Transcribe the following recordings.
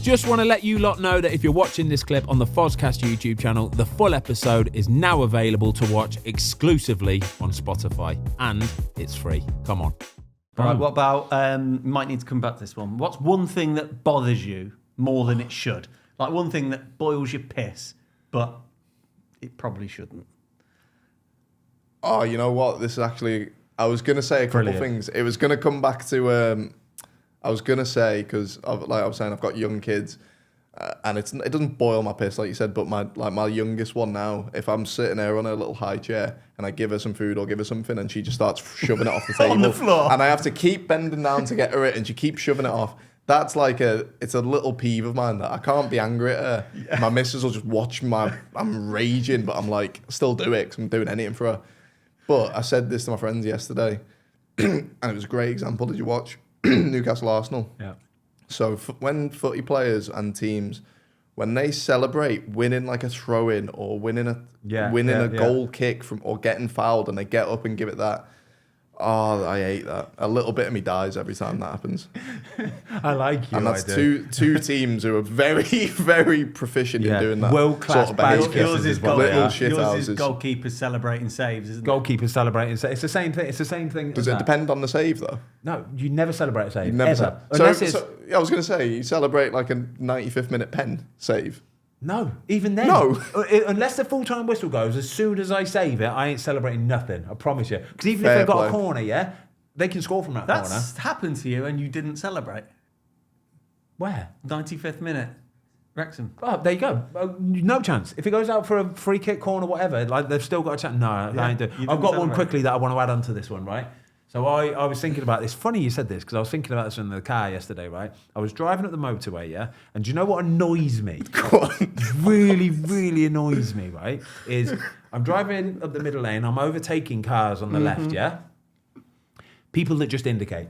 Just want to let you lot know that if you're watching this clip on the Fozcast YouTube channel, the full episode is now available to watch exclusively on Spotify, and it's free. Come on. All right, what about, might need to come back to this one. What's one thing that bothers you more than it should? Like one thing that boils your piss, but it probably shouldn't. Oh, you know what? This is actually, I was going to say a couple of things. It was going to come back to, I was going to say, because like I was saying, I've got young kids, and it doesn't boil my piss, like you said, but my youngest one now, if I'm sitting there on a little high chair and I give her some food or give her something and she just starts shoving it off the table. On the floor. And I have to keep bending down to get her it and she keeps shoving it off. That's like it's a little peeve of mine that I can't be angry at her. Yeah. My missus will just watch I'm raging, but I'm like, still do it because I'm doing anything for her. But I said this to my friends yesterday, and it was a great example. Did you watch Newcastle Arsenal? Yeah. So when footy players and teams, when they celebrate winning like a throw-in or winning a goal kick or getting fouled and they get up and give it that, oh, I hate that. A little bit of me dies every time that happens. I like you. And that's two teams who are very, very proficient in doing that. World-class badge Yours is houses. goalkeepers celebrating saves, isn't it? Goalkeepers celebrating saves. It's the same thing. It's the same thing. Does it depend on the save, though? No, you never celebrate a save. You never ever. I was going to say, you celebrate like a 95th minute pen save. No, even then. No. Unless the full-time whistle goes, as soon as I save it, I ain't celebrating nothing. I promise you. Because even if they've got a corner, they can score from that corner. That's happened to you and you didn't celebrate. Where? 95th minute. Wrexham. Oh, there you go. No chance. If it goes out for a free kick, corner, whatever, like they've still got a chance. No, I ain't doing. I've got one quickly that I want to add on to this one, right? So I was thinking about this. Funny you said this, because I was thinking about this in the car yesterday, right? I was driving up the motorway, yeah? And do you know what annoys me? Really, really annoys me, right? Is I'm driving up the middle lane, I'm overtaking cars on the left, yeah? People that just indicate.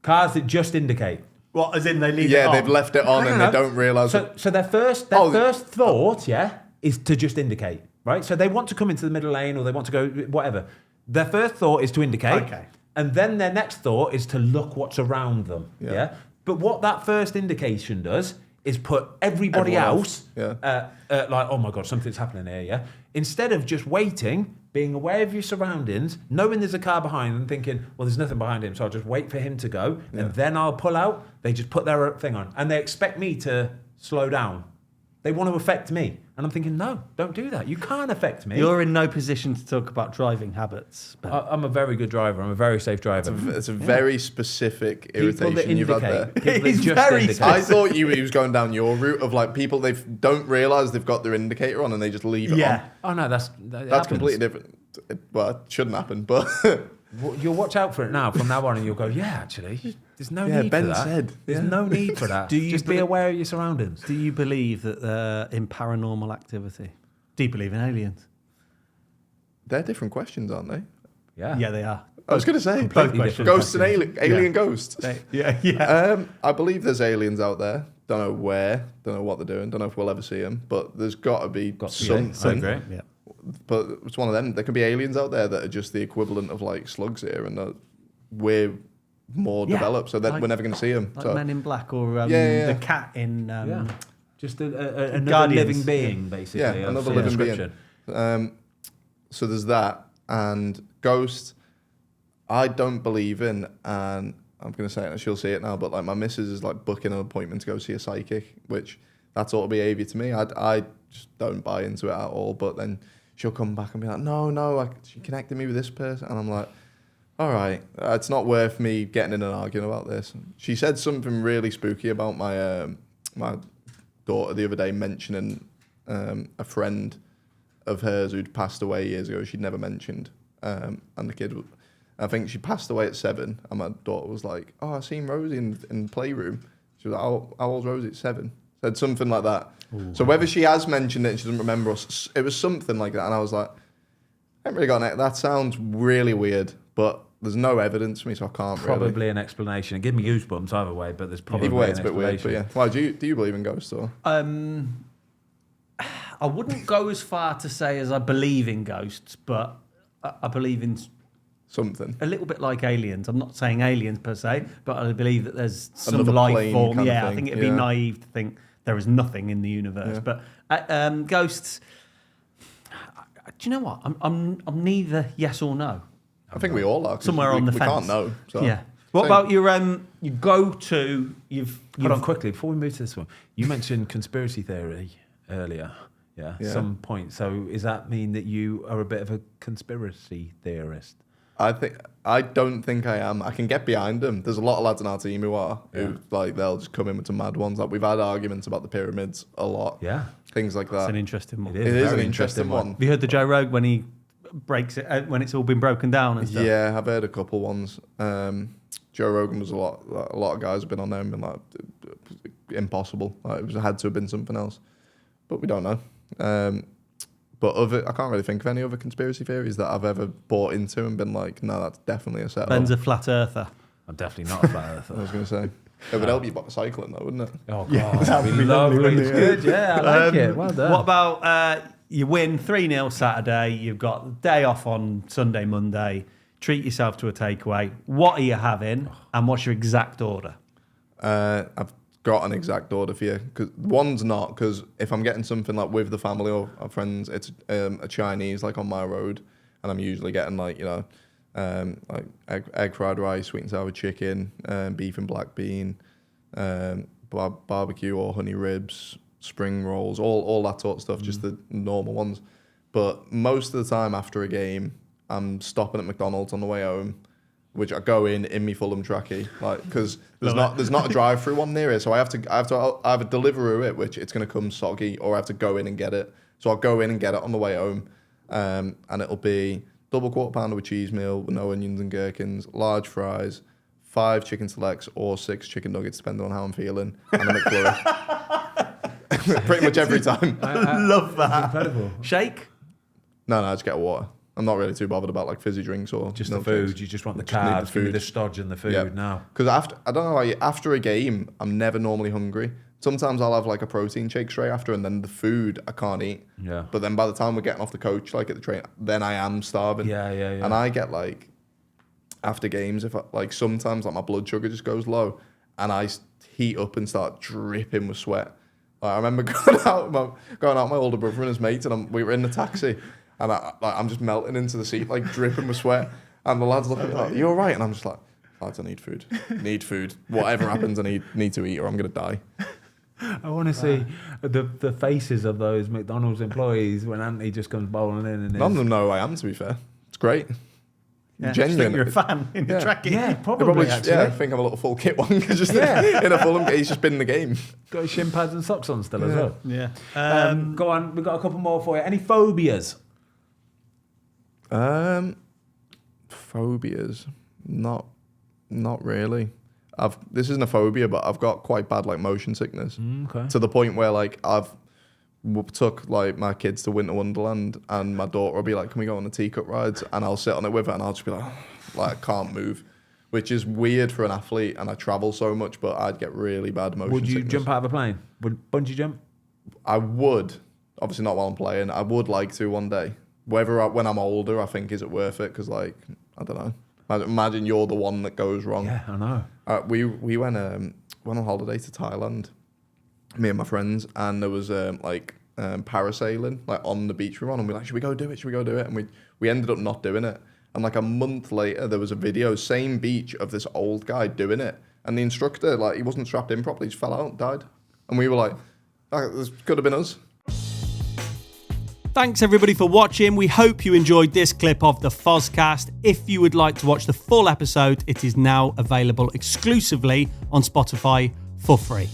Cars that just indicate. What, as in they leave it on? Yeah, they've left it on and they don't realise. So their first thought, yeah, is to just indicate, right? So they want to come into the middle lane or they want to go, whatever. Their first thought is to indicate, and then their next thought is to look what's around them. Yeah. But what that first indication does is put everybody else like, oh my God, something's happening here. Yeah. Instead of just waiting, being aware of your surroundings, knowing there's a car behind them, thinking, well, there's nothing behind him, so I'll just wait for him to go, and then I'll pull out. They just put their thing on, and they expect me to slow down. They want to affect me. And I'm thinking, no, don't do that. You can't affect me. You're in no position to talk about driving habits. I'm a very good driver. I'm a very safe driver. It's a very specific irritation you've had there. He's very specific. I thought he was going down your route of like people they don't realise they've got their indicator on and they just leave it on. Oh, no, that's completely different. Well, it shouldn't happen, but... You'll watch out for it now. From now on, and you'll go, yeah, actually, there's no need for that. There's no need for that. Just be aware of your surroundings. Do you believe that in paranormal activity? Do you believe in aliens? They're different questions, aren't they? Yeah, they are. I was going to say ghosts and alien ghosts. I believe there's aliens out there. Don't know where. Don't know what they're doing. Don't know if we'll ever see them. But there's got to be something. I agree. Yeah. But it's one of them. There could be aliens out there that are just the equivalent of like slugs here, and that we're more developed, so that we're never going to see them. Like Men in Black or the cat in. Just another living being, basically. Yeah, another living being. So there's that, and ghosts. I don't believe in, and I'm going to say it, and she'll see it now. But like my missus is like booking an appointment to go see a psychic, which that's auto behaviour to me. I just don't buy into it at all. But then she'll come back and be like, no, she connected me with this person. And I'm like, all right, it's not worth me getting in an argument about this. She said something really spooky about my my daughter the other day, mentioning a friend of hers who'd passed away years ago. She'd never mentioned. And the kid, I think she passed away at 7. And my daughter was like, oh, I seen Rosie in the playroom. She was like, how old's Rosie? At 7. Said something like that. Ooh, so whether she has mentioned it and she doesn't remember us, it was something like that. And I was like, I haven't really got it. That sounds really weird, but there's no evidence for me, so I can't probably an explanation. It gave me goosebumps either way, but there's probably either way it's a bit weird. But yeah, why do you believe in ghosts or? I wouldn't go as far to say as I believe in ghosts, but I believe in something. A little bit like aliens. I'm not saying aliens per se, but I believe that there's some Another life plane form. kind of Yeah, I thing, think it'd be naive to think there is nothing in the universe. Yeah. But ghosts. Do you know what? I'm neither yes or no. I think we all are. 'cause Somewhere on the we fence. can't know. So. Yeah. What Same. about your go-to? Hold on quickly before we move to this one. You mentioned conspiracy theory earlier. Yeah. Some point. So does that mean that you are a bit of a conspiracy theorist? I don't think I am. I can get behind them. There's a lot of lads in our team who are. Who like they'll just come in with some mad ones. Like we've had arguments about the pyramids a lot. Yeah. Things like that. That's an interesting one. It is an interesting one. Have you heard the Joe Rogan when he breaks it when it's all been broken down and stuff? Yeah, I've heard a couple ones. Joe Rogan was a lot of guys have been on there and been like impossible. Like it had to have been something else, but we don't know. But I can't really think of any other conspiracy theories that I've ever bought into and been like, no, that's definitely a setup. Ben's a flat earther. I'm definitely not a flat earther. I was going to say. It would help you by cycling though, wouldn't it? Oh, God. That'd be lovely. It's good. Yeah, I like it. Well done. What about you win 3-0 Saturday, you've got the day off on Sunday, Monday, treat yourself to a takeaway. What are you having and what's your exact order? I've got an exact order for you. Cause one's not, because if I'm getting something like with the family or our friends, it's a Chinese like on my road, and I'm usually getting like, you know, like egg fried rice, sweet and sour chicken, beef and black bean, barbecue or honey ribs, spring rolls, all that sort of stuff, just the normal ones. But most of the time after a game, I'm stopping at McDonald's on the way home, which I go in my Fulham trackie, like because there's not a drive-through one near it, so I have to either deliver it, which it's going to come soggy, or I have to go in and get it. So I'll go in and get it on the way home, and it'll be double quarter pounder with cheese meal with no onions and gherkins, large fries, 5 chicken selects or 6 chicken nuggets, depending on how I'm feeling, and a McFlurry. Pretty much every time. I love that. Incredible. Shake? No, I just get water. I'm not really too bothered about like fizzy drinks or just the food. Drinks. You just want the Just need carbs, the food. the stodge and the food now. Because I don't know why, after a game, I'm never normally hungry. Sometimes I'll have like a protein shake straight after, and then the food I can't eat. Yeah. But then by the time we're getting off the coach, like at the train, then I am starving. Yeah. And I get like, after games, if I, like sometimes like my blood sugar just goes low, and I heat up and start dripping with sweat. Like, I remember going out with my older brother and his mates, and we were in the taxi, and I'm just melting into the seat, like dripping with sweat. And the lads look at me like, "Are you all right?" And I'm just like, "Lads, I need food. Need food. Whatever happens, I need to eat, or I'm gonna die." I want to see the faces of those McDonald's employees when Anthony just comes bowling in. And None of them know who I am, to be fair. It's great. Yeah, Genuine. you're a fan in the tracking. Yeah, They probably just, actually. I think I'm a little full kit one. Just in a Fulham, he's just been in the game. Got his shin pads and socks on still as well. Yeah. Go on, we've got a couple more for you. Any phobias? Phobias, not really. This isn't a phobia, but I've got quite bad like motion sickness Okay. to the point where like I've took like my kids to Winter Wonderland, and my daughter will be like, "Can we go on the teacup rides?" And I'll sit on it with her, and I'll just be like I can't move, which is weird for an athlete. And I travel so much, but I'd get really bad motion Would you sickness. jump out of a plane? Would bungee jump? I would, obviously not while I'm playing. I would like to one day. When I'm older, I think, is it worth it? Because like, I don't know. Imagine you're the one that goes wrong. Yeah, I know. We went on holiday to Thailand, me and my friends, and there was parasailing like on the beach we were on, and we were like, should we go do it? And we ended up not doing it. And like a month later, there was a video, same beach, of this old guy doing it, and the instructor, like, he wasn't strapped in properly, he just fell out, died, and we were like, oh, this could have been us. Thanks everybody for watching. We hope you enjoyed this clip of the Fozcast. If you would like to watch the full episode, it is now available exclusively on Spotify for free.